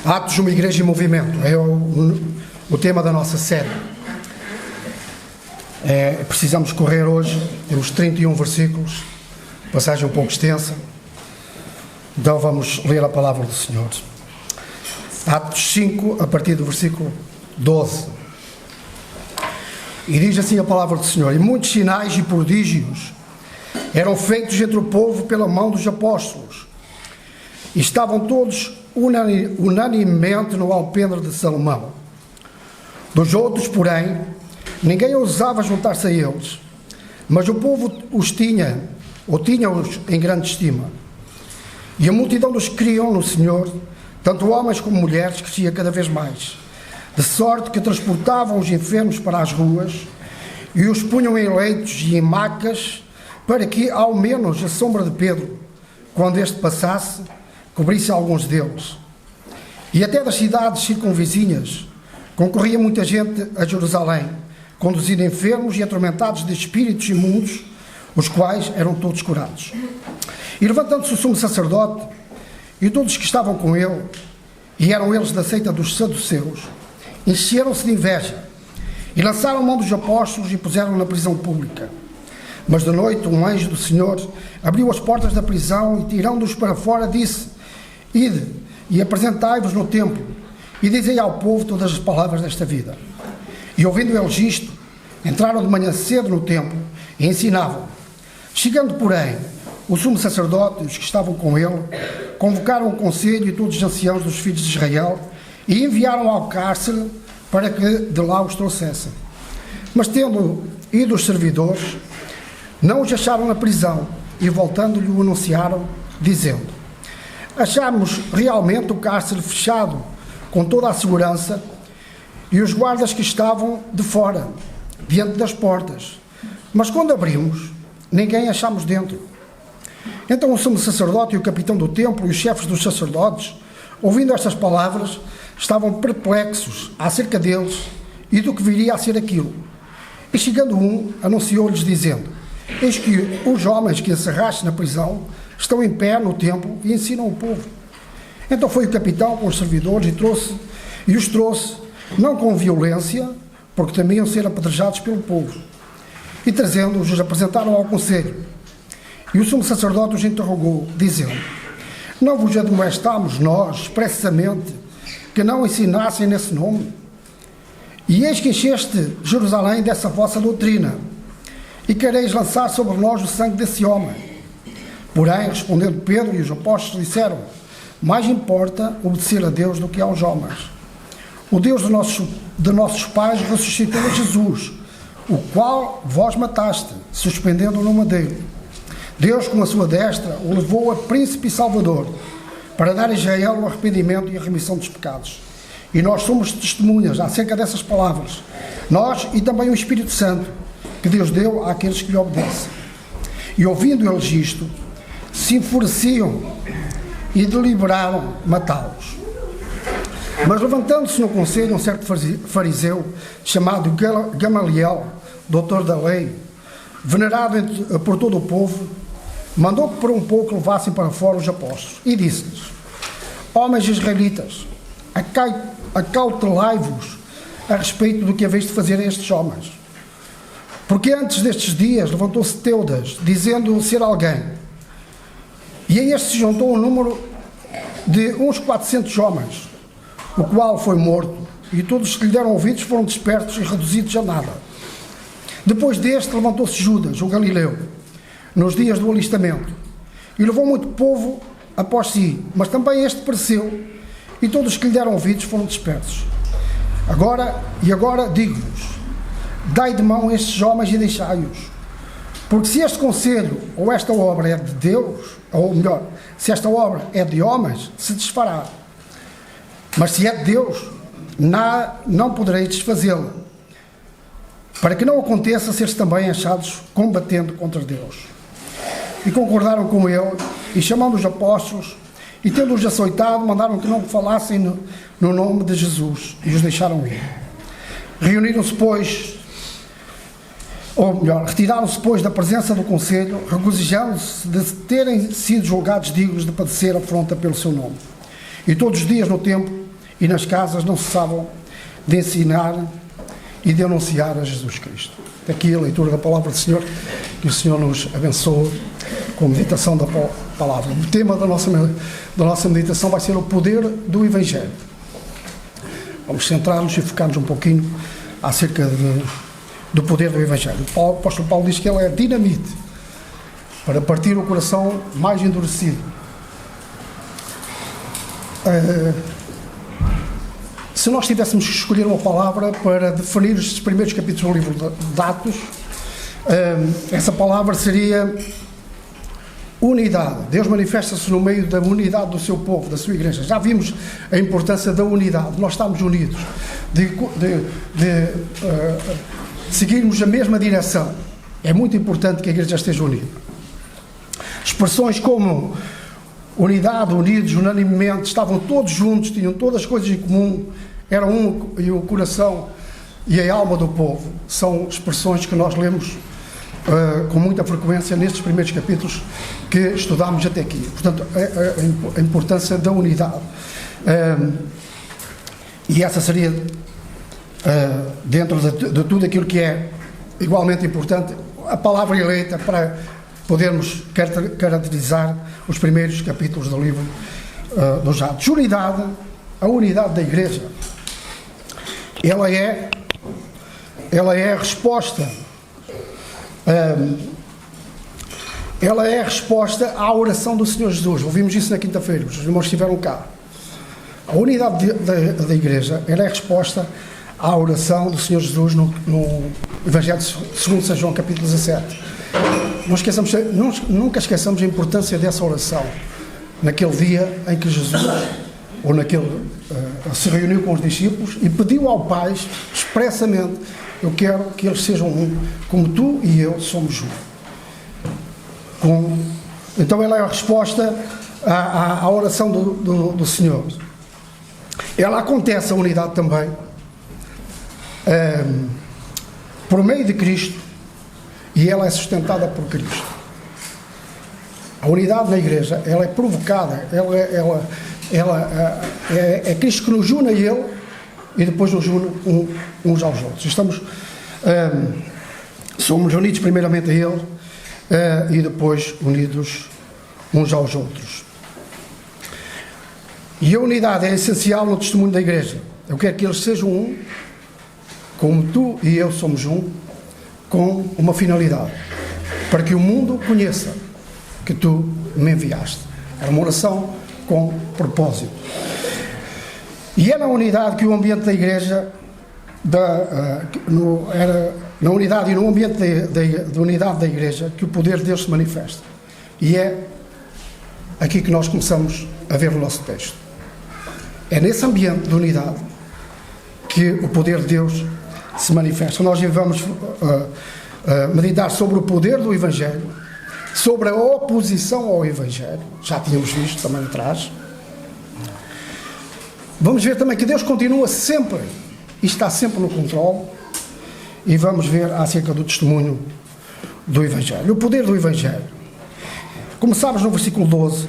Atos de uma Igreja em Movimento é o tema da nossa série. Precisamos correr hoje, temos 31 versículos, passagem um pouco extensa, então vamos ler a palavra do Senhor. Atos 5, a partir do versículo 12. E diz assim a palavra do Senhor: e muitos sinais e prodígios eram feitos entre o povo pela mão dos apóstolos, e estavam todos unanimemente no alpendre de Salomão. Dos outros, porém, ninguém ousava juntar-se a eles, mas o povo os tinha-os em grande estima. E a multidão dos que criam no Senhor, tanto homens como mulheres, crescia cada vez mais, de sorte que transportavam os enfermos para as ruas e os punham em leitos e em macas, para que, ao menos, a sombra de Pedro, quando este passasse, cobrisse alguns deles. E até das cidades circunvizinhas concorria muita gente a Jerusalém, conduzindo enfermos e atormentados de espíritos imundos, os quais eram todos curados. E levantando-se o sumo sacerdote e todos que estavam com ele, e eram eles da seita dos saduceus, encheram-se de inveja e lançaram mão dos apóstolos e puseram na prisão pública. Mas de noite um anjo do Senhor abriu as portas da prisão e, tirando-os para fora, disse: ide e apresentai-vos no templo e dizei ao povo todas as palavras desta vida. E ouvindo eles isto, entraram de manhã cedo no templo e ensinavam. Chegando, porém, o sumo sacerdote e os que estavam com ele convocaram o conselho e todos os anciãos dos filhos de Israel e enviaram ao cárcere para que de lá os trouxessem. Mas tendo ido os servidores, não os acharam na prisão e voltando-lhe o anunciaram, dizendo: achámos realmente o cárcere fechado com toda a segurança e os guardas que estavam de fora, diante das portas. Mas quando abrimos, ninguém achámos dentro. Então o sumo sacerdote e o capitão do templo e os chefes dos sacerdotes, ouvindo estas palavras, estavam perplexos acerca deles e do que viria a ser aquilo. E chegando um, anunciou-lhes dizendo: eis que os homens que encerraste na prisão estão em pé no templo e ensinam o povo. Então foi o capitão com os servidores e os trouxe, não com violência, porque temiam ser apedrejados pelo povo. E trazendo-os, os apresentaram ao conselho. E o sumo sacerdote os interrogou, dizendo: não vos admoestámos nós, expressamente, que não ensinassem nesse nome? E eis que encheste Jerusalém dessa vossa doutrina, e quereis lançar sobre nós o sangue desse homem. Porém, respondendo Pedro e os apóstolos, disseram: mais importa obedecer a Deus do que aos homens. O Deus de nossos pais ressuscitou a Jesus, o qual vós mataste, suspendendo-o no madeiro. Deus, com a sua destra, o levou a príncipe e salvador, para dar a Israel o arrependimento e a remissão dos pecados. E nós somos testemunhas acerca dessas palavras, nós e também o Espírito Santo, que Deus deu àqueles que lhe obedecem. E ouvindo eles isto, se enfureciam e deliberaram matá-los. Mas levantando-se no conselho um certo fariseu, chamado Gamaliel, doutor da lei, venerado por todo o povo, mandou que por um pouco levassem para fora os apóstolos, e disse-lhes: homens israelitas, acautelai-vos a respeito do que haveis de fazer a estes homens. Porque antes destes dias levantou-se Teudas, dizendo ser alguém, e a este se juntou um número de uns 400 homens, o qual foi morto, e todos que lhe deram ouvidos foram dispersos e reduzidos a nada. Depois deste levantou-se Judas, o Galileu, nos dias do alistamento, e levou muito povo após si, mas também este pereceu, e todos que lhe deram ouvidos foram dispersos. Agora digo-vos: dai de mão estes homens e deixai-os, porque se este conselho ou esta obra é de Deus, ou melhor, se esta obra é de homens, se desfará. Mas se é de Deus, não podereis desfazê-la, para que não aconteça ser também achados combatendo contra Deus. E concordaram com ele, e chamando os apóstolos, e tendo-os açoitado, mandaram que não falassem no nome de Jesus, e os deixaram ir. Reuniram-se, pois, ou melhor, retiraram-se, pois, da presença do conselho, regozijando-se de terem sido julgados dignos de padecer afronta pelo seu nome. E todos os dias no templo e nas casas não cessavam de ensinar e de anunciar a Jesus Cristo. Aqui a leitura da palavra do Senhor, que o Senhor nos abençoe com a meditação da palavra. O tema da nossa meditação vai ser o poder do Evangelho. Vamos centrar-nos e focar-nos um pouquinho acerca do poder do Evangelho. O apóstolo Paulo diz que ele é dinamite para partir o coração mais endurecido. Se nós tivéssemos que escolher uma palavra para definir estes primeiros capítulos do livro de Atos, essa palavra seria unidade. Deus manifesta-se no meio da unidade do seu povo, da sua igreja. Já vimos a importância da unidade. Nós estamos unidos, de seguirmos a mesma direção. É muito importante que a igreja esteja unida. Expressões como unidade, unidos, unanimemente, estavam todos juntos, tinham todas as coisas em comum, eram um e o coração e a alma do povo. São expressões que nós lemos com muita frequência nestes primeiros capítulos que estudámos até aqui. Portanto, a importância da unidade. E essa seria, dentro de tudo aquilo que é igualmente importante, a palavra eleita para podermos caracterizar os primeiros capítulos do livro dos Atos. Unidade, a unidade da igreja, ela é a resposta, à oração do Senhor Jesus. Ouvimos isso na quinta-feira, os irmãos estiveram cá. A unidade da igreja, ela é a resposta à oração do Senhor Jesus no Evangelho segundo São João, capítulo 17. Nunca esqueçamos a importância dessa oração naquele dia em que Jesus se reuniu com os discípulos e pediu ao Pai expressamente: eu quero que eles sejam um, como tu e eu somos um. Então ela é a resposta à oração do Senhor. Ela acontece, a unidade também, por meio de Cristo, e ela é sustentada por Cristo. A unidade na igreja, ela é provocada, é Cristo que nos une a Ele e depois nos une uns aos outros. Somos unidos primeiramente a Ele e depois unidos uns aos outros. E a unidade é essencial no testemunho da igreja. Eu quero que eles sejam um, como tu e eu somos um, com uma finalidade: para que o mundo conheça que tu me enviaste. Era uma oração com propósito. E é na unidade que o ambiente da igreja, era na unidade e no ambiente da unidade da igreja que o poder de Deus se manifesta. E é aqui que nós começamos a ver o nosso texto. É nesse ambiente de unidade que o poder de Deus se manifesta. Nós vamos meditar sobre o poder do Evangelho, sobre a oposição ao Evangelho. Já tínhamos visto também atrás. Vamos ver também que Deus continua sempre e está sempre no controle. E vamos ver acerca do testemunho do Evangelho. O poder do Evangelho. Começámos no versículo 12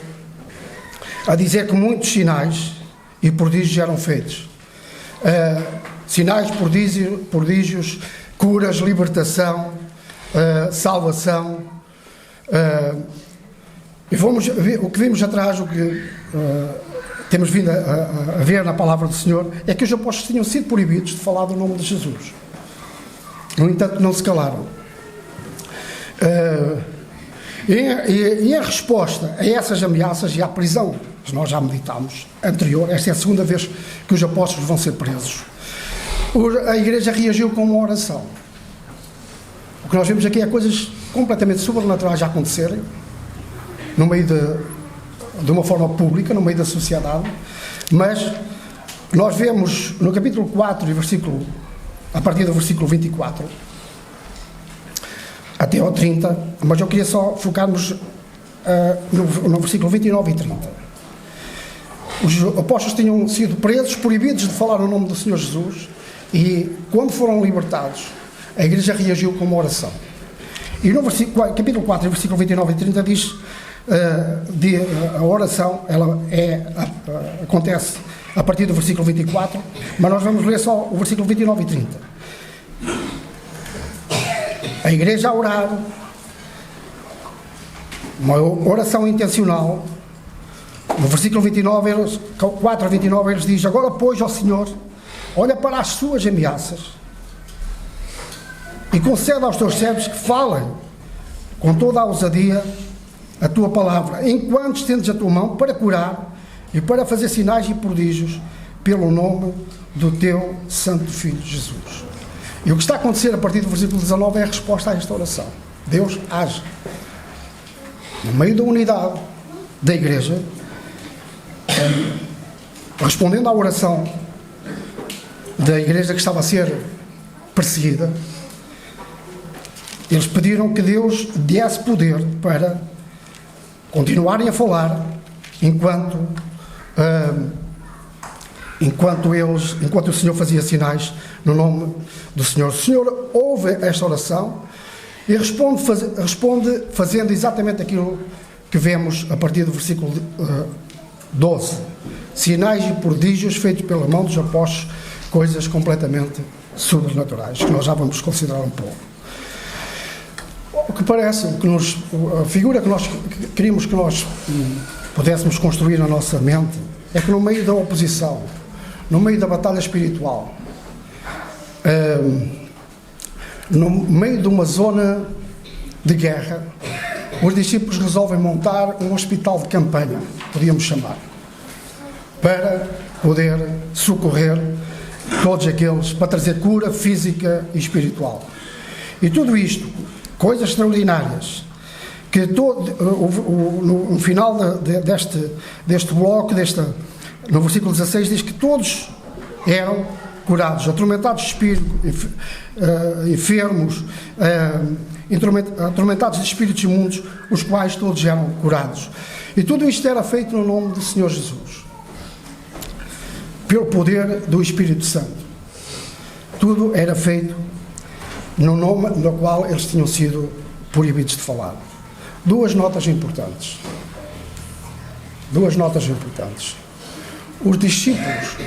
a dizer que muitos sinais e prodígios eram feitos. Sinais, prodígios, curas, libertação, salvação. E vamos ver, o que vimos atrás, o que temos vindo a ver na palavra do Senhor, é que os apóstolos tinham sido proibidos de falar do nome de Jesus. No entanto, não se calaram. E em resposta a essas ameaças e à prisão, que nós já meditámos anterior, esta é a segunda vez que os apóstolos vão ser presos, a igreja reagiu com uma oração. O que nós vemos aqui é coisas completamente sobrenaturais a acontecerem no meio de uma forma pública, no meio da sociedade, mas nós vemos no capítulo 4, a partir do versículo 24 até ao 30, mas eu queria só focar-nos no versículo 29 e 30. Os apóstolos tinham sido presos, proibidos de falar o nome do Senhor Jesus, e quando foram libertados, a igreja reagiu com uma oração. E no capítulo 4, versículo 29 e 30 diz, a oração, ela acontece a partir do versículo 24, mas nós vamos ler só o versículo 29 e 30. A igreja a orar, uma oração intencional. No versículo 29, 4 a 29, eles dizem: agora, pois, ó Senhor, olha para as suas ameaças e concede aos teus servos que falem com toda a ousadia a tua palavra, enquanto estendes a tua mão para curar e para fazer sinais e prodígios pelo nome do teu santo Filho Jesus. E o que está a acontecer a partir do versículo 19 é a resposta a esta oração. Deus age no meio da unidade da igreja, respondendo à oração da igreja que estava a ser perseguida. Eles pediram que Deus desse poder para continuarem a falar enquanto o Senhor fazia sinais no nome do Senhor. O Senhor ouve esta oração e responde fazendo exatamente aquilo que vemos a partir do versículo 12. Sinais e prodígios feitos pela mão dos apóstolos, coisas completamente sobrenaturais, que nós já vamos considerar um pouco. O que parece, a figura que nós queríamos que nós pudéssemos construir na nossa mente, é que no meio da oposição, no meio da batalha espiritual, no meio de uma zona de guerra, os discípulos resolvem montar um hospital de campanha, podíamos chamar, para poder socorrer todos aqueles, para trazer cura física e espiritual. E tudo isto, coisas extraordinárias, que no final deste bloco, no versículo 16, diz que todos eram curados, atormentados de espírito, enfermos, atormentados de espíritos imundos, os quais todos eram curados. E tudo isto era feito no nome do Senhor Jesus, pelo poder do Espírito Santo. Tudo era feito no nome no qual eles tinham sido proibidos de falar. Duas notas importantes. Os discípulos,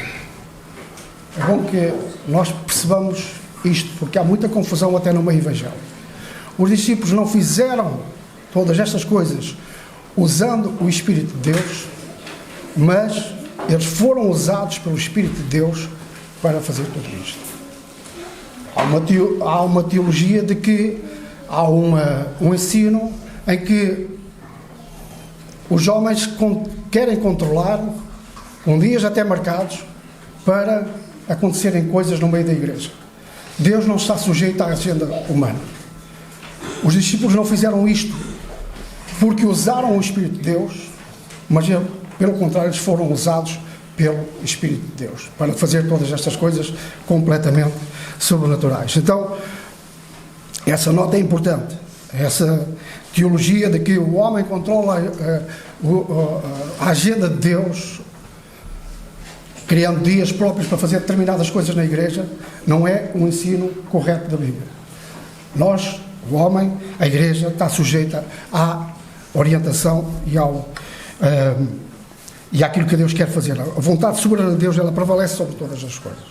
é bom que nós percebamos isto, porque há muita confusão até no meio evangélico. Os discípulos não fizeram todas estas coisas usando o Espírito de Deus, mas eles foram usados pelo Espírito de Deus para fazer tudo isto. Há uma teologia de que há um ensino em que os homens querem controlar, com dias até marcados, para acontecerem coisas no meio da igreja. Deus não está sujeito à agenda humana. Os discípulos não fizeram isto porque usaram o Espírito de Deus, mas pelo contrário, eles foram usados pelo Espírito de Deus para fazer todas estas coisas completamente sobrenaturais. Então, essa nota é importante. Essa teologia de que o homem controla a agenda de Deus, criando dias próprios para fazer determinadas coisas na igreja, não é o ensino correto da Bíblia. Nós, o homem, a igreja, está sujeita à orientação e àquilo que Deus quer fazer. A vontade soberana de Deus, ela prevalece sobre todas as coisas.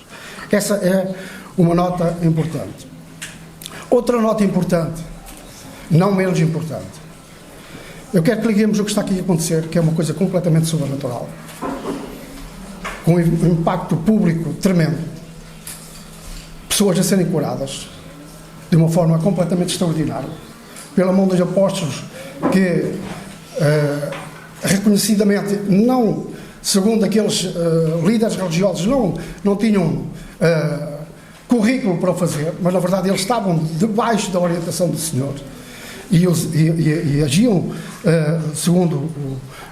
Essa é uma nota importante. Outra nota importante, não menos importante. Eu quero que liguemos o que está aqui a acontecer, que é uma coisa completamente sobrenatural, com um impacto público tremendo. Pessoas a serem curadas de uma forma completamente extraordinária, pela mão dos apóstolos que, reconhecidamente, não segundo aqueles líderes religiosos, não tinham currículo para o fazer, mas na verdade eles estavam debaixo da orientação do Senhor e agiam segundo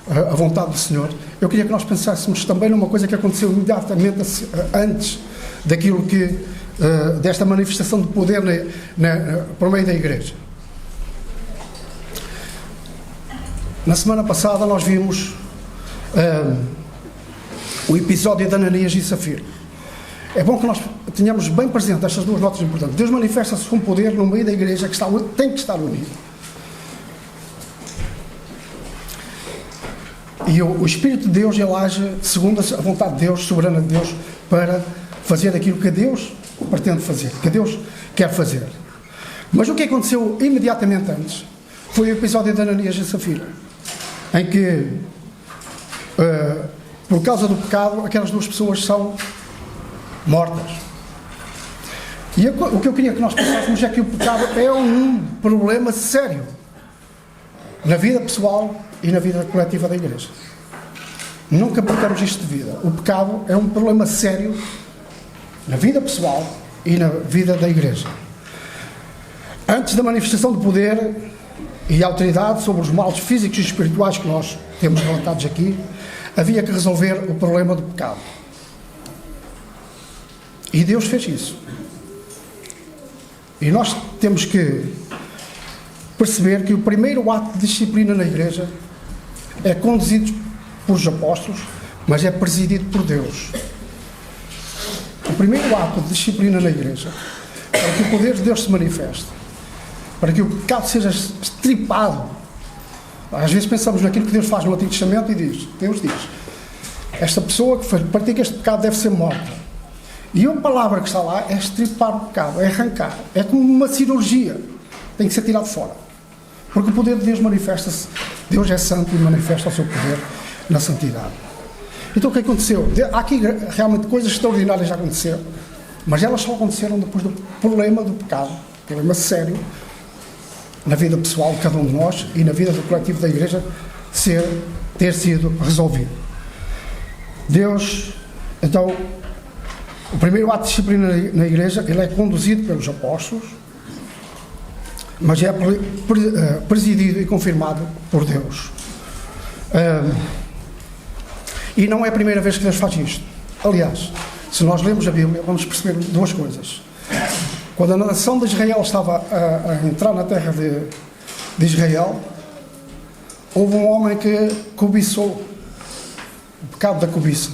a vontade do Senhor. Eu queria que nós pensássemos também numa coisa que aconteceu imediatamente antes daquilo que desta manifestação de poder por meio da igreja. Na semana passada nós vimos o episódio de Ananias e Safira. É bom que nós tenhamos bem presente estas duas notas importantes. Deus manifesta-se com poder no meio da igreja que tem que estar unido. E o Espírito de Deus, ele age segundo a vontade de Deus, soberana de Deus, para fazer aquilo que Deus pretende fazer, que Deus quer fazer. Mas o que aconteceu imediatamente antes foi o episódio de Ananias e Safira, em que, por causa do pecado, aquelas duas pessoas são mortas. E o que eu queria que nós pensássemos é que o pecado é um problema sério na vida pessoal e na vida coletiva da igreja. Nunca percamos isto de vida. O pecado é um problema sério na vida pessoal e na vida da igreja. Antes da manifestação de poder e autoridade sobre os males físicos e espirituais que nós temos relatados aqui, havia que resolver o problema do pecado. E Deus fez isso. E nós temos que perceber que o primeiro ato de disciplina na igreja é conduzido pelos apóstolos, mas é presidido por Deus. O primeiro ato de disciplina na igreja, para que o poder de Deus se manifeste, para que o pecado seja estripado. Às vezes pensamos naquilo que Deus faz no Antigo Testamento e Deus diz, esta pessoa que pratica este pecado deve ser morta. E a palavra que está lá é estripar o pecado, é arrancar, é como uma cirurgia, tem que ser tirado fora. Porque o poder de Deus manifesta-se, Deus é santo e manifesta o seu poder na santidade. Então o que aconteceu? Há aqui realmente coisas extraordinárias já aconteceram, mas elas só aconteceram depois do problema do pecado, problema sério, na vida pessoal de cada um de nós e na vida do coletivo da igreja ter sido resolvido. Deus, então, o primeiro ato de disciplina na igreja, ele é conduzido pelos apóstolos, mas é presidido e confirmado por Deus. E não é a primeira vez que Deus faz isto. Aliás, se nós lemos a Bíblia, vamos perceber duas coisas. Quando a nação de Israel estava a entrar na terra de Israel, houve um homem que cobiçou o pecado da cobiça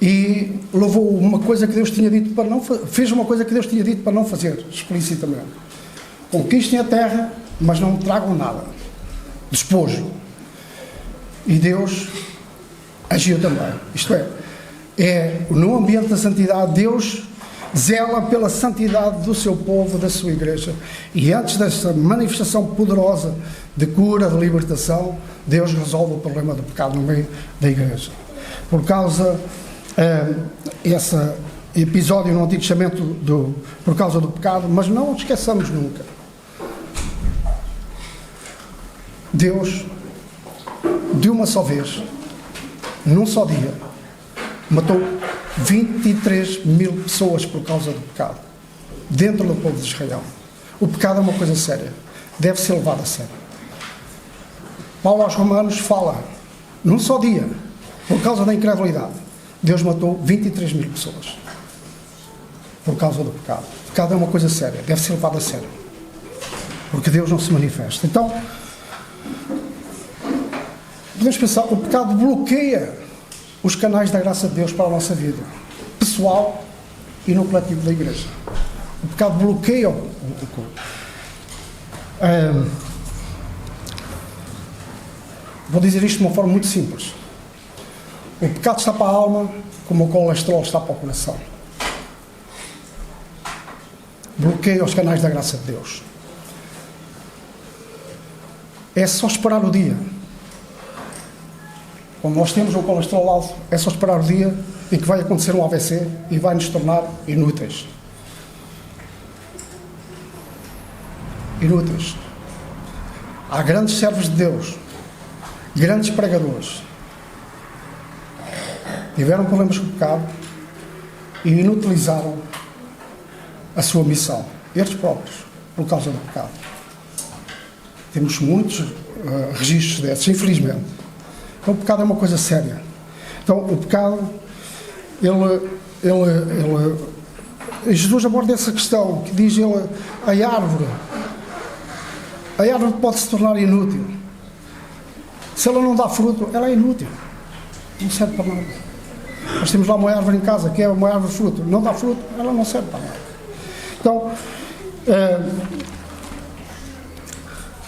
e levou uma coisa que Deus tinha dito para não fazer, fez uma coisa que Deus tinha dito para não fazer, explicitamente. Conquistem a terra, mas não tragam nada. Despojo. E Deus agiu também. Isto é no ambiente da santidade, Deus zela pela santidade do seu povo, da sua igreja. E antes desta manifestação poderosa de cura, de libertação, Deus resolve o problema do pecado no meio da igreja. Por causa esse episódio no Antigo Testamento por causa do pecado, mas não o esqueçamos nunca. Deus, de uma só vez, num só dia, matou 23 mil pessoas por causa do pecado, dentro do povo de Israel. O pecado é uma coisa séria, deve ser levado a sério. Paulo aos Romanos fala, num só dia, por causa da incredulidade, Deus matou 23 mil pessoas por causa do pecado. O pecado é uma coisa séria, deve ser levado a sério, porque Deus não se manifesta. Então, podemos pensar, o pecado bloqueia os canais da graça de Deus para a nossa vida pessoal e no coletivo da igreja. O pecado bloqueia o corpo. Vou dizer isto de uma forma muito simples. O pecado está para a alma como o colesterol está para o coração. Bloqueia os canais da graça de Deus. É só esperar o dia. Quando nós temos um colesterol alto, é só esperar o dia em que vai acontecer um AVC e vai nos tornar inúteis. Inúteis. Há grandes servos de Deus, grandes pregadores, tiveram problemas com o pecado e inutilizaram a sua missão, eles próprios, por causa do pecado. Temos muitos registros desses, infelizmente. Então o pecado é uma coisa séria. Então o pecado, Jesus aborda essa questão, que diz ele, a árvore pode se tornar inútil. Se ela não dá fruto, ela é inútil. Não serve para nada. Nós temos lá uma árvore em casa, que é uma árvore de fruto. Não dá fruto, ela não serve para nada. Então,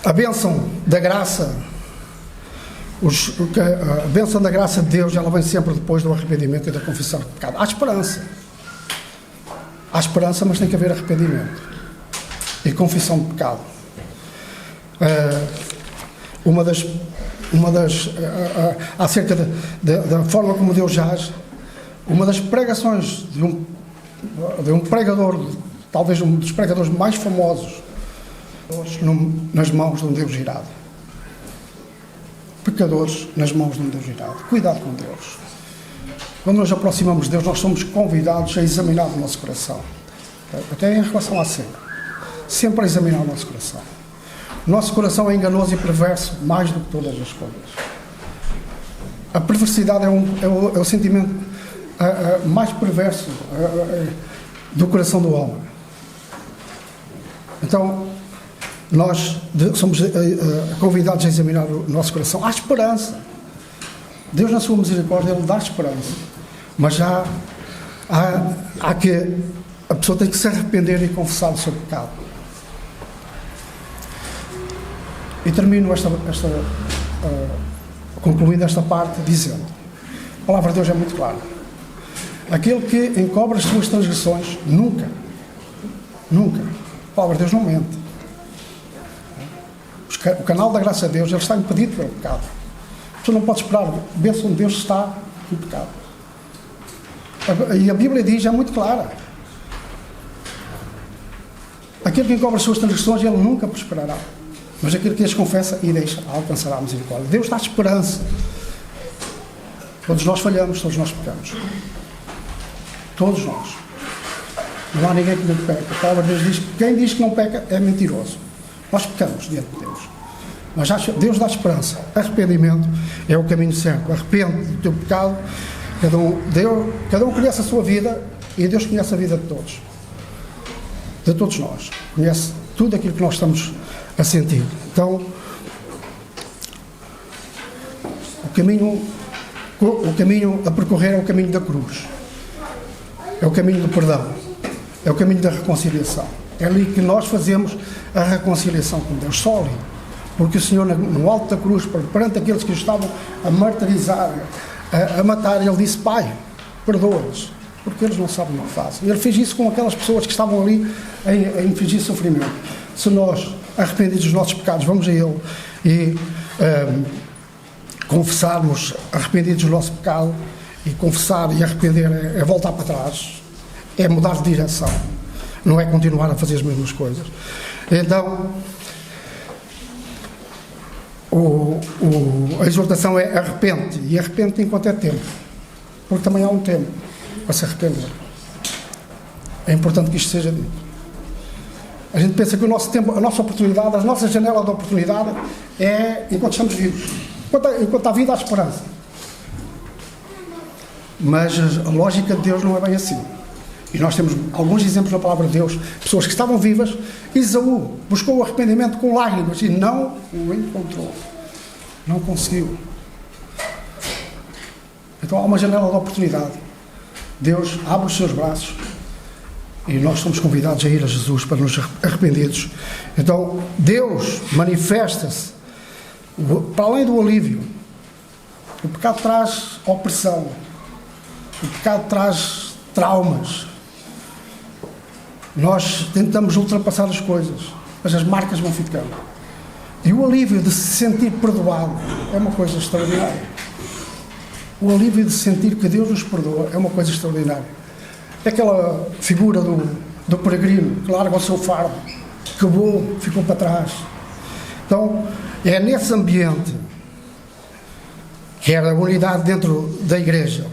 a bênção da graça a bênção da graça de Deus, ela vem sempre depois do arrependimento e da confissão de pecado. Há esperança. Há esperança, mas tem que haver arrependimento e confissão de pecado. Acerca da forma como Deus age, uma das pregações de um pregador, talvez um dos pregadores mais famosos, nas mãos de um Deus irado. Pecadores nas mãos de um Deus irado. Cuidado com Deus. Quando nos aproximamos de Deus, nós somos convidados a examinar o nosso coração. Até em relação à cena. Sempre a examinar o nosso coração. O nosso coração é enganoso e perverso mais do que todas as coisas. A perversidade é o sentimento mais perverso do coração do homem. Então, nós somos convidados a examinar o nosso coração. Há esperança. Deus, na sua misericórdia, Ele dá esperança. Mas há que a pessoa tem que se arrepender e confessar o seu pecado. E termino concluindo esta parte dizendo: a palavra de Deus é muito clara. Aquele que encobre as suas transgressões, nunca, a palavra de Deus não mente. O canal da graça de Deus, ele está impedido pelo pecado. Tu não podes esperar, a bênção de Deus está no pecado. E a Bíblia diz, é muito clara: aquele que encobre as suas transgressões, ele nunca prosperará. Mas aquele que as confessa e deixa, alcançará a misericórdia. Deus dá esperança. Todos nós falhamos, todos nós pecamos. Todos nós. Não há ninguém que não peca. A palavra de Deus diz que quem diz que não peca é mentiroso. Nós pecamos diante de Deus. Mas Deus dá esperança. Arrependimento é o caminho certo. Arrepende do teu pecado. Cada um conhece a sua vida e Deus conhece a vida de todos. De todos nós. Conhece tudo aquilo que nós estamos a sentir. Então, o caminho a percorrer é o caminho da cruz. É o caminho do perdão. É o caminho da reconciliação. É ali que nós fazemos a reconciliação com Deus. Só ali. Porque o Senhor, no alto da cruz, perante aqueles que o estavam a martirizar, a matar, Ele disse: Pai, perdoa-os, porque eles não sabem o que fazem. Ele fez isso com aquelas pessoas que estavam ali a infligir sofrimento. Se nós, arrependidos dos nossos pecados, vamos a Ele e confessarmos, arrependidos do nosso pecado, e confessar e arrepender é voltar para trás, é mudar de direção, não é continuar a fazer as mesmas coisas. Então, a exortação é: arrepende, e arrepende enquanto é tempo, porque também há um tempo para se arrepender. É importante que isto seja dito. A gente pensa que o nosso tempo, a nossa oportunidade, a nossa janela de oportunidade é enquanto estamos vivos. Enquanto há vida, há esperança. Mas a lógica de Deus não é bem assim. E nós temos alguns exemplos na palavra de Deus. Pessoas que estavam vivas. Esaú buscou o arrependimento com lágrimas e não o encontrou. Não conseguiu. Então há uma janela de oportunidade. Deus abre os seus braços e nós somos convidados a ir a Jesus para nos arrependidos. Então Deus manifesta-se para além do alívio. O pecado traz opressão. O pecado traz traumas. Nós tentamos ultrapassar as coisas, mas as marcas vão ficando. E o alívio de se sentir perdoado é uma coisa extraordinária. O alívio de sentir que Deus nos perdoa é uma coisa extraordinária. É aquela figura do peregrino que larga o seu fardo, que voou, ficou para trás. Então, é nesse ambiente, que era a unidade dentro da igreja,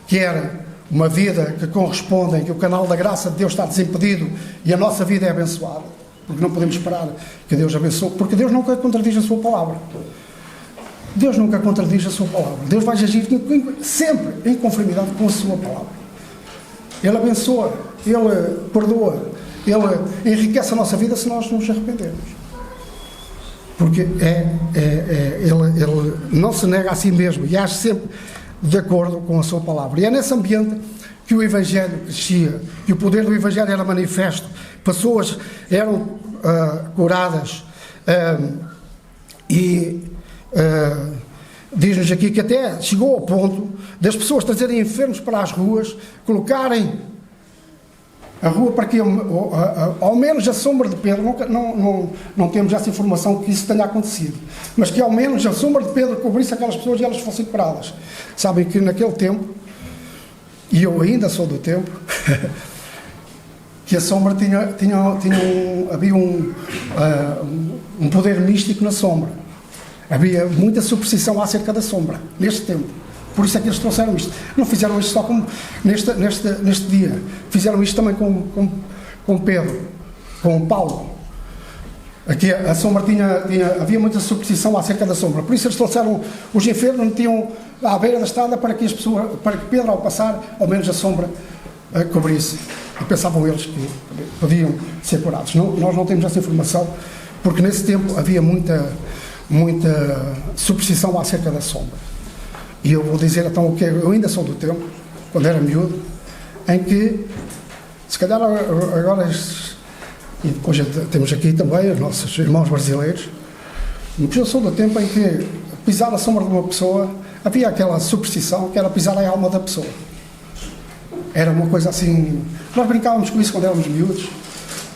que era uma vida que corresponde, em que o canal da graça de Deus está desimpedido e a nossa vida é abençoada, porque não podemos esperar que Deus abençoe, porque Deus nunca contradiz a sua palavra. Deus nunca contradiz a sua palavra. Deus vai agir sempre em conformidade com a sua palavra. Ele abençoa, Ele perdoa, Ele enriquece a nossa vida se nós nos arrependermos. Porque Ele não se nega a si mesmo e age sempre de acordo com a sua palavra. E é nesse ambiente que o Evangelho crescia, que o poder do Evangelho era manifesto. Pessoas eram curadas e diz-nos aqui que até chegou ao ponto das pessoas trazerem enfermos para as ruas, colocarem a rua para que ao menos a sombra de Pedro, não temos essa informação que isso tenha acontecido, mas que ao menos a sombra de Pedro cobrisse aquelas pessoas e elas fossem curadas. Sabem que naquele tempo, e eu ainda sou do tempo, que a sombra havia um poder místico na sombra. Havia muita superstição acerca da sombra, neste tempo. Por isso é que eles trouxeram isto. Não fizeram isto só como neste dia. Fizeram isto também com Pedro, com Paulo. Aqui a sombra havia muita superstição acerca da sombra. Por isso eles trouxeram os enfermos, metiam à beira da estrada para que Pedro, ao passar, ao menos a sombra cobrisse. E pensavam eles que podiam ser curados. Nós não temos essa informação, porque nesse tempo havia muita superstição acerca da sombra. E eu vou dizer então o que eu ainda sou do tempo, quando era miúdo, em que, se calhar agora, e depois temos aqui também os nossos irmãos brasileiros, mas eu sou do tempo em que pisar a sombra de uma pessoa, havia aquela superstição que era pisar a alma da pessoa. Era uma coisa assim, nós brincávamos com isso quando éramos miúdos,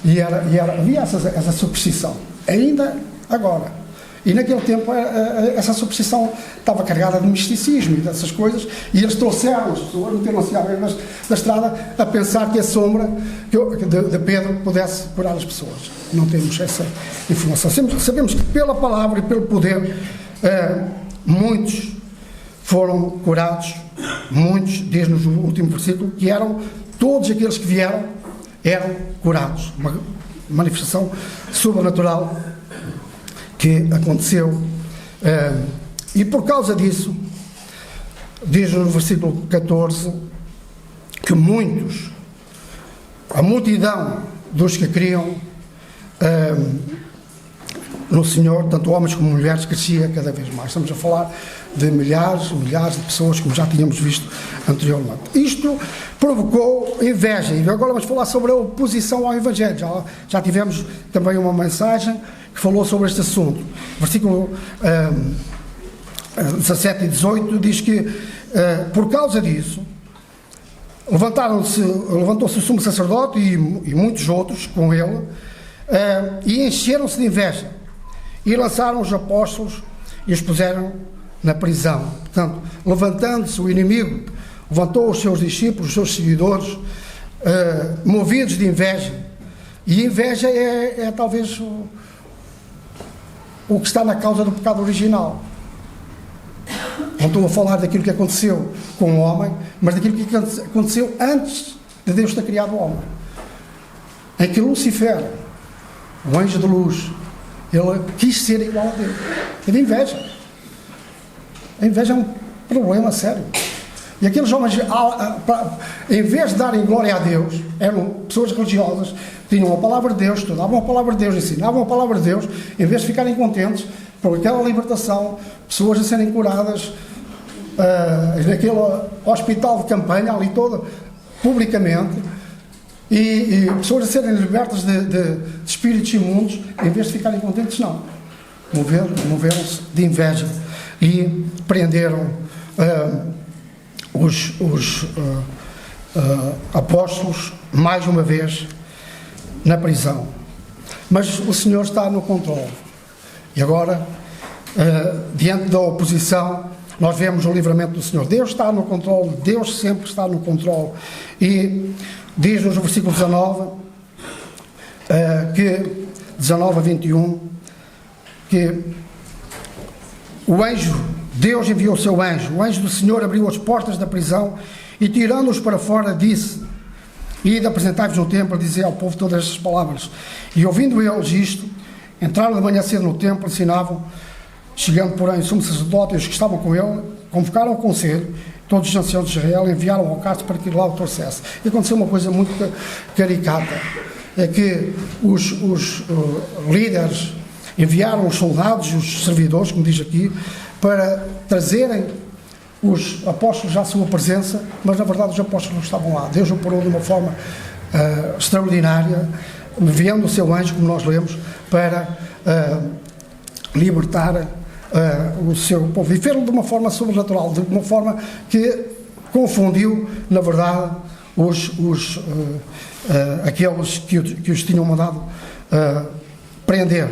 e havia essa superstição, ainda agora. E naquele tempo essa superstição estava carregada de misticismo e dessas coisas, e eles trouxeram as pessoas, meteram-se à beira da estrada a pensar que a sombra de Pedro pudesse curar as pessoas. Não temos essa informação. Sabemos que pela palavra e pelo poder muitos foram curados, muitos, diz-nos o último versículo, que eram todos aqueles que vieram, eram curados. Uma manifestação sobrenatural que aconteceu, e por causa disso, diz no versículo 14, que a multidão dos que criam no Senhor, tanto homens como mulheres, crescia cada vez mais. Estamos a falar de milhares de pessoas, como já tínhamos visto anteriormente. Isto provocou inveja, e agora vamos falar sobre a oposição ao Evangelho. Já tivemos também uma mensagem que falou sobre este assunto. Versículo 17 e 18 diz que, por causa disso, levantou-se o sumo sacerdote e muitos outros com ele, e encheram-se de inveja, e lançaram os apóstolos e os puseram na prisão. Portanto, levantando-se o inimigo, levantou os seus discípulos, os seus seguidores, movidos de inveja. E inveja é talvez o que está na causa do pecado original. Não estou a falar daquilo que aconteceu com o homem, mas daquilo que aconteceu antes de Deus ter criado o homem, em que Lucifer, o anjo de luz, ele quis ser igual a Deus. Teve inveja. A inveja é um problema sério. E aqueles homens, em vez de darem glória a Deus, eram pessoas religiosas, tinham a palavra de Deus, estudavam a palavra de Deus, ensinavam a palavra de Deus, em vez de ficarem contentes por aquela libertação, pessoas a serem curadas naquele hospital de campanha, ali todo, publicamente, e pessoas a serem libertas de espíritos imundos, em vez de ficarem contentes, não. Moveram-se de inveja e prenderam os apóstolos, mais uma vez, na prisão. Mas o Senhor está no controle. E agora, diante da oposição, nós vemos o livramento do Senhor. Deus está no controle, Deus sempre está no controle. E diz-nos no versículo 19, 19 a 21, que Deus enviou o seu anjo, o anjo do Senhor abriu as portas da prisão e, tirando-os para fora, disse: ide, apresentai-vos no templo, dizei ao povo todas estas palavras. E ouvindo eles isto, entraram de manhã cedo no templo, ensinavam. Chegando, porém, o sumo sacerdote e os que estavam com ele, convocaram o conselho, todos os anciãos de Israel enviaram ao Castro para que lá o trouxesse. E aconteceu uma coisa muito caricata, é que os líderes enviaram os soldados, os servidores, como diz aqui, para trazerem os apóstolos à sua presença, mas na verdade os apóstolos não estavam lá. Deus o parou de uma forma extraordinária, enviando o seu anjo, como nós lemos, para libertar o seu povo, e fez-lo de uma forma sobrenatural, de uma forma que confundiu, na verdade, aqueles que os tinham mandado prender.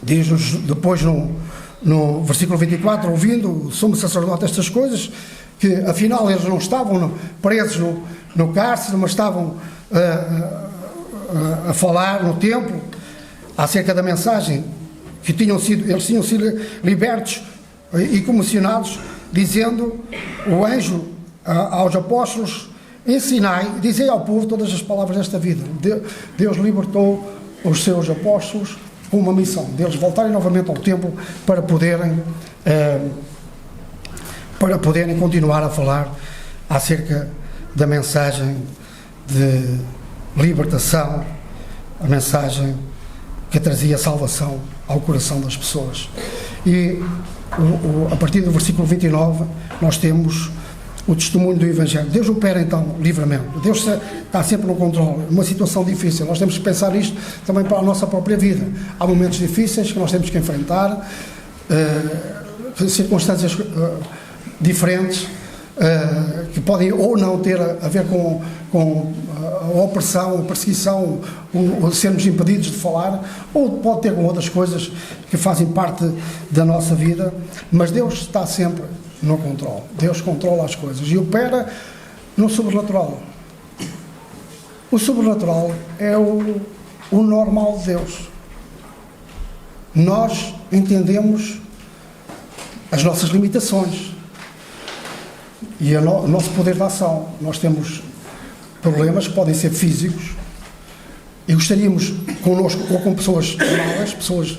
Diz-nos depois no versículo 24, ouvindo o sumo sacerdote estas coisas, que afinal eles não estavam presos no cárcere, mas estavam a falar no templo acerca da mensagem que eles tinham sido libertos e comissionados, dizendo o anjo aos apóstolos: ensinai, dizei ao povo todas as palavras desta vida. Deus libertou os seus apóstolos com uma missão, deles voltarem novamente ao templo para poderem continuar a falar acerca da mensagem de libertação, a mensagem que trazia salvação ao coração das pessoas. E a partir do versículo 29 nós temos o testemunho do Evangelho. Deus opera então livremente, Deus está sempre no controle. Uma situação difícil, nós temos que pensar isto também para a nossa própria vida. Há momentos difíceis que nós temos que enfrentar, circunstâncias diferentes, que podem ou não ter a ver com a opressão, a perseguição, ou sermos impedidos de falar, ou pode ter com outras coisas que fazem parte da nossa vida, mas Deus está sempre no controle. Deus controla as coisas e opera no sobrenatural. O sobrenatural é o normal de Deus. Nós entendemos as nossas limitações e o nosso poder de ação. Nós temos problemas que podem ser físicos e gostaríamos, connosco ou com pessoas amadas, pessoas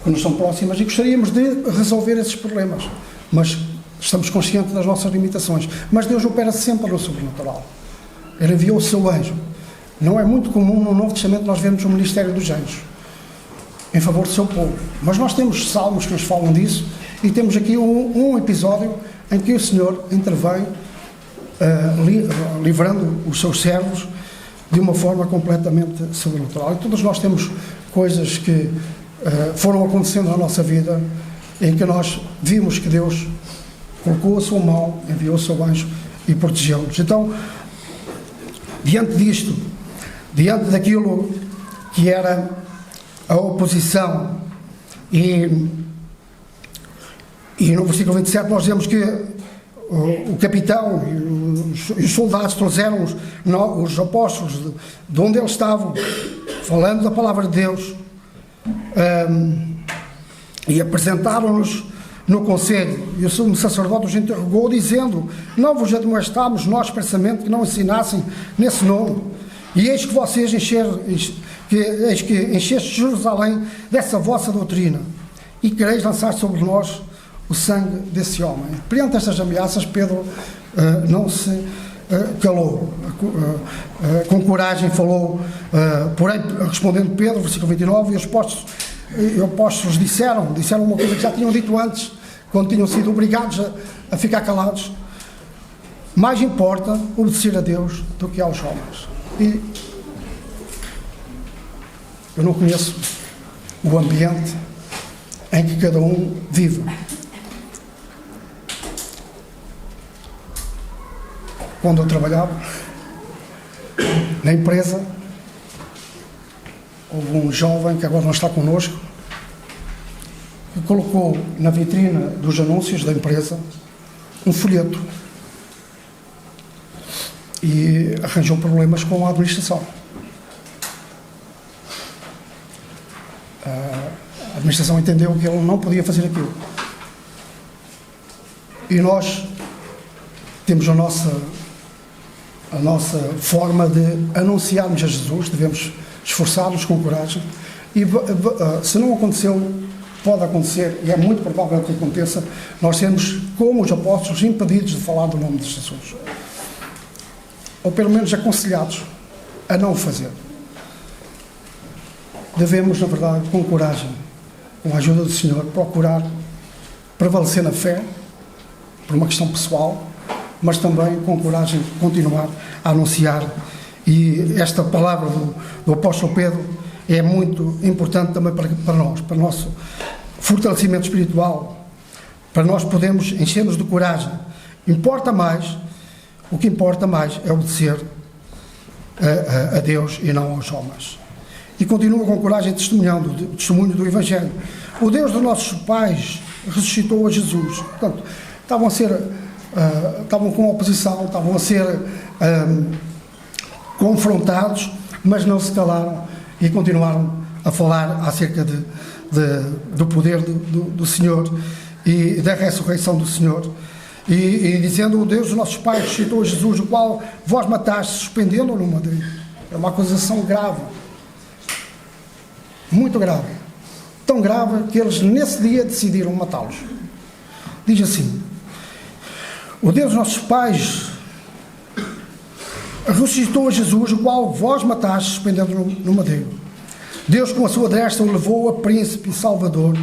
que nos são próximas, e gostaríamos de resolver esses problemas, mas estamos conscientes das nossas limitações. Mas Deus opera sempre no sobrenatural. Ele enviou o seu anjo. Não é muito comum no Novo Testamento nós vemos o ministério dos anjos em favor do seu povo, mas nós temos salmos que nos falam disso, e temos aqui um episódio em que o Senhor intervém, livrando os seus servos de uma forma completamente sobrenatural. E todos nós temos coisas que foram acontecendo na nossa vida em que nós vimos que Deus colocou a sua mão, enviou o seu anjo e protegeu-nos. Então, diante disto, diante daquilo que era a oposição, e no versículo 27 nós vemos que o capitão e os soldados trouxeram os apóstolos de onde eles estavam, falando da palavra de Deus, e apresentaram-nos no conselho. E o sumo sacerdote os interrogou, dizendo: não vos admoestámos nós expressamente que não ensinassem nesse nome? E eis que vocês encheste Jerusalém dessa vossa doutrina, e quereis lançar sobre nós o sangue desse homem. Perante estas ameaças, Pedro não se calou, com coragem falou, porém, respondendo Pedro, versículo 29, e os apóstolos disseram uma coisa que já tinham dito antes, quando tinham sido obrigados a ficar calados: mais importa obedecer a Deus do que aos homens. E eu não conheço o ambiente em que cada um vive. Quando eu trabalhava na empresa, houve um jovem que agora não está connosco, que colocou na vitrina dos anúncios da empresa um folheto e arranjou problemas com a administração. A administração entendeu que ele não podia fazer aquilo. E nós temos a nossa forma de anunciarmos a Jesus, devemos esforçar-nos com coragem, e se não aconteceu, pode acontecer, e é muito provável que aconteça, nós sermos, como os apóstolos, impedidos de falar do nome de Jesus, ou pelo menos aconselhados a não o fazer. Devemos, na verdade, com coragem, com a ajuda do Senhor, procurar prevalecer na fé, por uma questão pessoal, mas também com coragem continuar a anunciar. E esta palavra do apóstolo Pedro é muito importante também para nós, para a nossa fortalecimento espiritual, para nós podermos encher-nos de coragem. O que importa mais é obedecer a Deus e não aos homens. E continua com coragem testemunhando o testemunho do Evangelho. O Deus dos nossos pais ressuscitou a Jesus. Portanto, estavam com oposição, estavam a ser confrontados, mas não se calaram e continuaram a falar acerca do poder do Senhor e da ressurreição do Senhor. E dizendo: o Deus dos nossos pais ressuscitou a Jesus, o qual vós mataste, suspendendo-o no madeiro. É uma acusação grave, muito grave, tão grave que eles nesse dia decidiram matá-los. Diz assim: o Deus dos nossos pais ressuscitou a Jesus, o qual vós mataste, suspendendo-o no madeiro. Deus com a sua destra o levou a príncipe e salvador,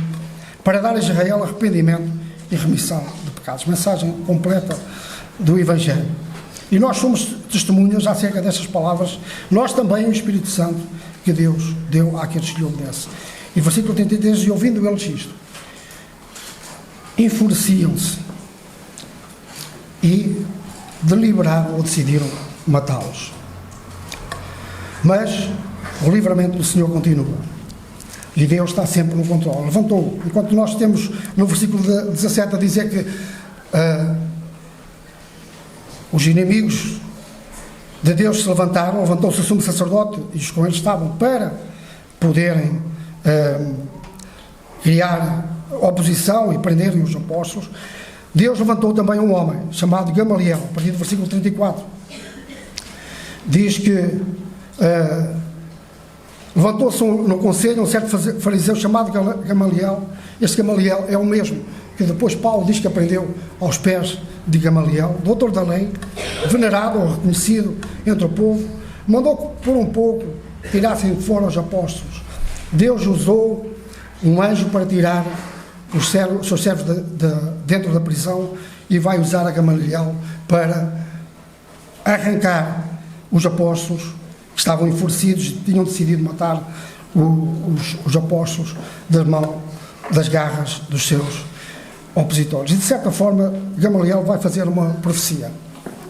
para dar a Israel arrependimento e remissão de pecados. Mensagem completa do Evangelho. E nós somos testemunhas acerca destas palavras, nós também, o Espírito Santo que Deus deu àqueles que lhe obedecem. E versículo 33, e ouvindo eles isto, enfureciam-se e deliberaram ou decidiram matá-los. Mas o livramento do Senhor continua. E Deus está sempre no controle. Levantou, enquanto nós temos no versículo 17 a dizer que os inimigos de Deus se levantaram, levantou-se o sumo sacerdote e os com eles estavam para poderem criar oposição e prenderem os apóstolos. Deus levantou também um homem chamado Gamaliel, a partir do versículo 34. Diz que levantou-se no conselho um certo fariseu chamado Gamaliel. Este Gamaliel é o mesmo que depois Paulo diz que aprendeu aos pés de Gamaliel, doutor da lei, venerado ou reconhecido entre o povo. Mandou por um pouco tirassem de fora os apóstolos. Deus usou um anjo para tirar os seus servos dentro da prisão, e vai usar a Gamaliel para arrancar os apóstolos que estavam enfurecidos e tinham decidido matar os apóstolos das garras dos seus opositores. E de certa forma Gamaliel vai fazer uma profecia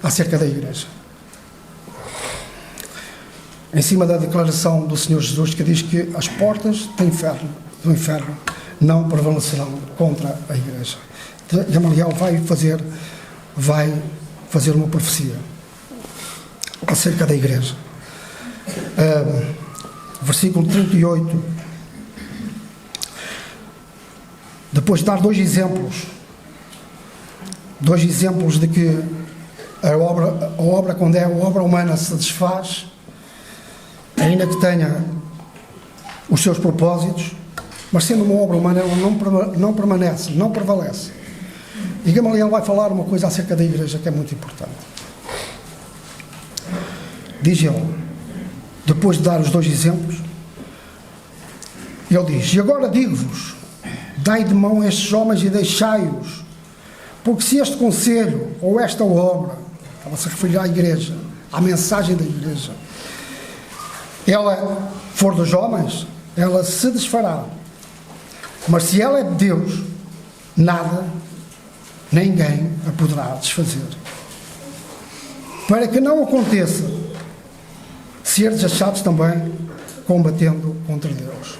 acerca da igreja, em cima da declaração do Senhor Jesus, que diz que as portas do inferno não prevalecerão contra a igreja. Gamaliel vai fazer uma profecia acerca da igreja. Versículo 38, depois de dar dois exemplos de que a obra quando é a obra humana se desfaz, ainda que tenha os seus propósitos, mas sendo uma obra humana ela não permanece, não prevalece. E Gamaliel vai falar uma coisa acerca da igreja que é muito importante. Diz ele, depois de dar os dois exemplos, ele diz: e agora digo-vos, dai de mão a estes homens e deixai-os, porque se este conselho ou esta obra, ela se referir à igreja, à mensagem da igreja, ela for dos homens, ela se desfará, mas se ela é de Deus, nada, ninguém a poderá desfazer. Para que não aconteça seres achados também combatendo contra Deus.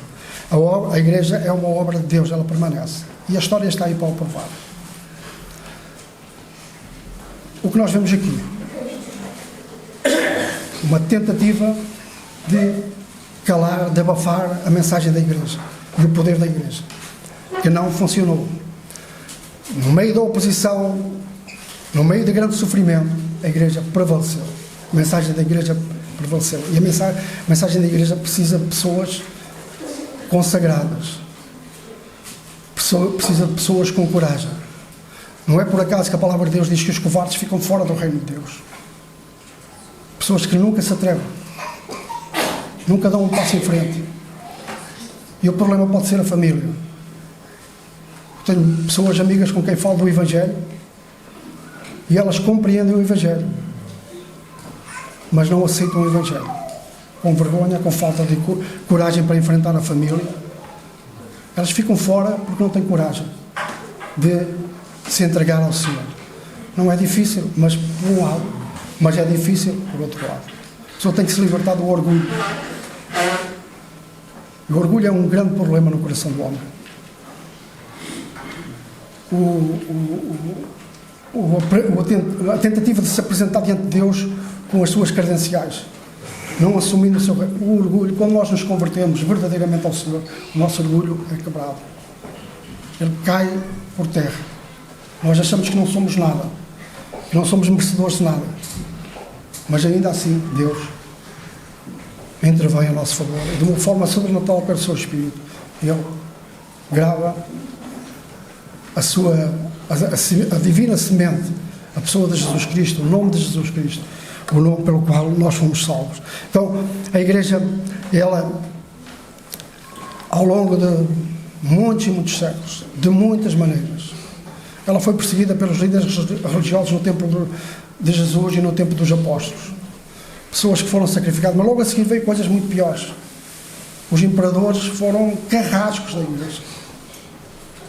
A igreja é uma obra de Deus, ela permanece. E a história está aí para o provar. O que nós vemos aqui? Uma tentativa de calar, de abafar a mensagem da igreja e o poder da igreja, que não funcionou. No meio da oposição, no meio de grande sofrimento, a igreja prevaleceu. A mensagem da igreja prevaleceu. E a mensagem da igreja precisa de pessoas consagradas, precisa de pessoas com coragem. Não é por acaso que a palavra de Deus diz que os covardes ficam fora do reino de Deus. Pessoas que nunca se atrevem, nunca dão um passo em frente. E o problema pode ser a família. Tenho pessoas amigas com quem falo do Evangelho e elas compreendem o Evangelho, mas não aceitam o Evangelho, com vergonha, com falta de coragem para enfrentar a família. Elas ficam fora porque não têm coragem de se entregar ao Senhor. Não é difícil, mas por um lado, mas é difícil por outro lado. A pessoa tem que se libertar do orgulho. O orgulho é um grande problema no coração do homem. A tentativa de se apresentar diante de Deus com as suas credenciais, não assumindo o orgulho. Quando nós nos convertemos verdadeiramente ao Senhor, o nosso orgulho é quebrado. Ele cai por terra. Nós achamos que não somos nada, que não somos merecedores de nada, mas ainda assim Deus intervém a nosso favor, de uma forma sobrenatural pelo seu Espírito. Ele grava a divina semente, a pessoa de Jesus Cristo, o nome de Jesus Cristo, o nome pelo qual nós fomos salvos. Então, a Igreja, ela, ao longo de muitos e muitos séculos, de muitas maneiras, ela foi perseguida pelos líderes religiosos no tempo de Jesus e no tempo dos apóstolos. Pessoas que foram sacrificadas, mas logo a seguir veio coisas muito piores. Os imperadores foram carrascos da Igreja.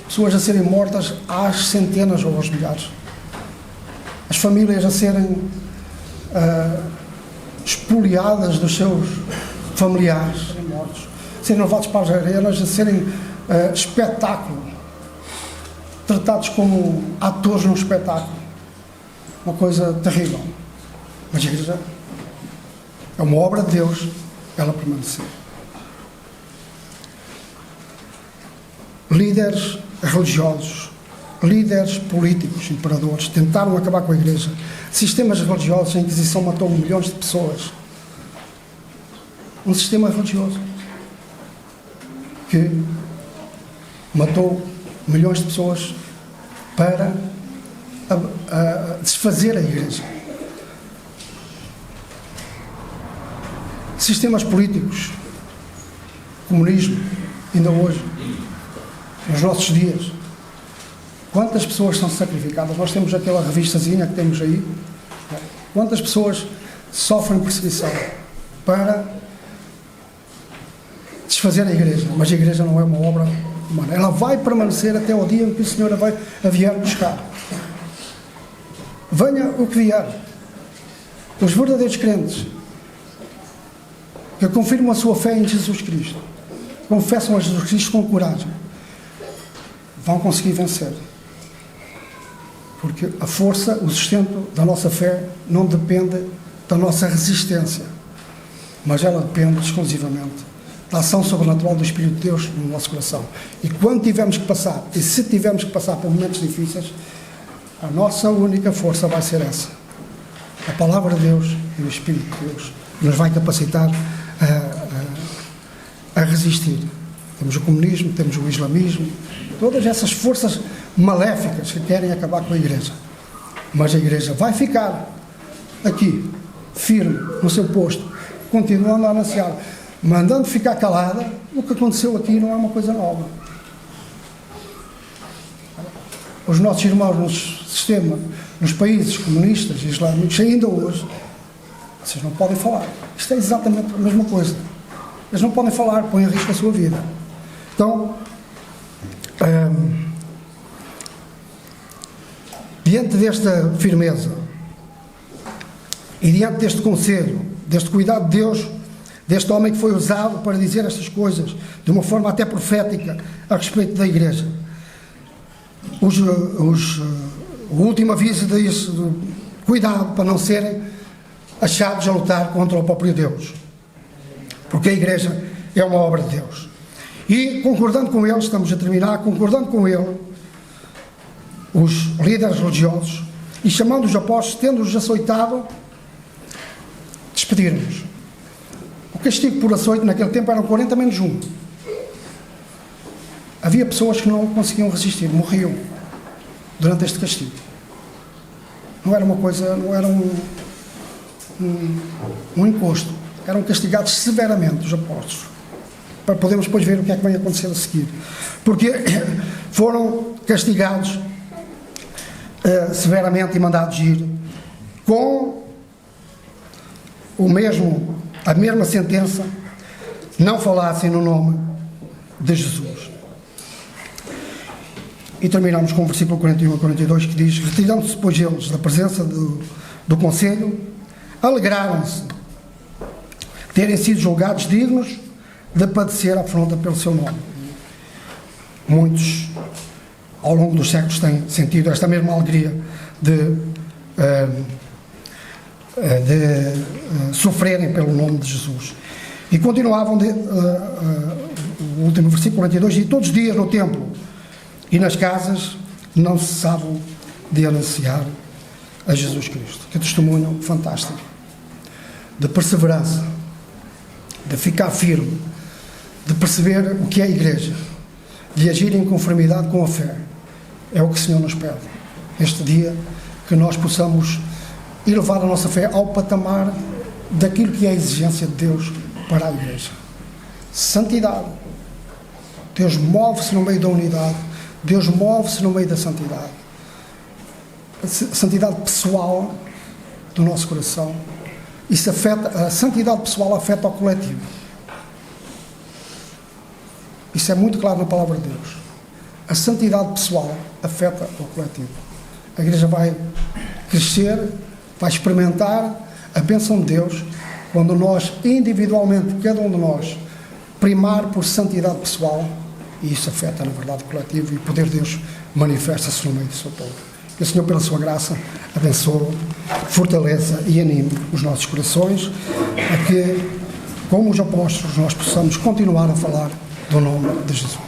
Pessoas a serem mortas às centenas ou aos milhares. As famílias a serem espoliadas dos seus familiares, serem mortos, serem levados para as arenas, a serem espetáculo, tratados como atores num espetáculo. Uma coisa terrível. Mas a Igreja é uma obra de Deus, ela permaneceu. Líderes religiosos, líderes políticos, imperadores, tentaram acabar com a Igreja. Sistemas religiosos, a Inquisição matou milhões de pessoas. Um sistema religioso que matou milhões de pessoas para desfazer a Igreja. Sistemas políticos, comunismo, ainda hoje, nos nossos dias, quantas pessoas são sacrificadas? Nós temos aquela revistazinha que temos aí. Quantas pessoas sofrem perseguição para desfazer a Igreja? Mas a Igreja não é uma obra humana. Ela vai permanecer até o dia em que o Senhor a vier buscar. Venha o que vier. Os verdadeiros crentes que confirmam a sua fé em Jesus Cristo, confessam a Jesus Cristo com coragem, vão conseguir vencer. Porque a força, o sustento da nossa fé não depende da nossa resistência, mas ela depende exclusivamente da ação sobrenatural do Espírito de Deus no nosso coração. E quando tivermos que passar, e se tivermos que passar por momentos difíceis, a nossa única força vai ser essa. A palavra de Deus e o Espírito de Deus nos vai capacitar a resistir. Temos o comunismo, temos o islamismo, todas essas forças maléficas que querem acabar com a Igreja. Mas a Igreja vai ficar aqui, firme, no seu posto, continuando a anunciar, mandando ficar calada. O que aconteceu aqui não é uma coisa nova. Os nossos irmãos no sistema, nos países comunistas e islâmicos, ainda hoje, vocês não podem falar. Isto é exatamente a mesma coisa. Eles não podem falar, põem em risco a sua vida. Então, diante desta firmeza e diante deste conselho, deste cuidado de Deus, deste homem que foi usado para dizer estas coisas de uma forma até profética a respeito da Igreja, o último aviso diz: cuidado para não serem achados a lutar contra o próprio Deus, porque a Igreja é uma obra de Deus. E concordando com ele, estamos a terminar, concordando com ele, os líderes religiosos, e chamando os apóstolos, tendo-os açoitado, despediram-nos. O castigo por açoite naquele tempo eram 40 menos 1. Havia pessoas que não conseguiam resistir, morriam durante este castigo. Não era uma coisa, não era um encosto. Eram castigados severamente os apóstolos, para podermos depois ver o que é que vai acontecer a seguir. Porque foram castigados severamente e mandados ir com a mesma sentença: não falassem no nome de Jesus. E terminamos com o versículo 41 a 42, que diz: retirando-se, pois, eles da presença do conselho, alegraram-se terem sido julgados dignos de padecer afronta pelo seu nome. Muitos, ao longo dos séculos, têm sentido esta mesma alegria de sofrerem pelo nome de Jesus. E continuavam, o último versículo 42, e todos os dias no templo e nas casas não cessavam de anunciar a Jesus Cristo. Que testemunho fantástico, de perseverança, de ficar firme, de perceber o que é a igreja, de agir em conformidade com a fé. É o que o Senhor nos pede. Este dia, que nós possamos elevar a nossa fé ao patamar daquilo que é a exigência de Deus para a igreja. Santidade. Deus move-se no meio da unidade. Deus move-se no meio da santidade. A santidade pessoal do nosso coração. Isso afeta, a santidade pessoal afeta o coletivo. Isso é muito claro na palavra de Deus. A santidade pessoal afeta o coletivo. A igreja vai crescer, vai experimentar a bênção de Deus quando nós, individualmente, cada um de nós, primar por santidade pessoal, e isso afeta, na verdade, o coletivo, e o poder de Deus manifesta-se no meio do seu povo. Que o Senhor, pela sua graça, abençoe, fortaleça e anime os nossos corações a que, como os apóstolos, nós possamos continuar a falar do nome de Jesus.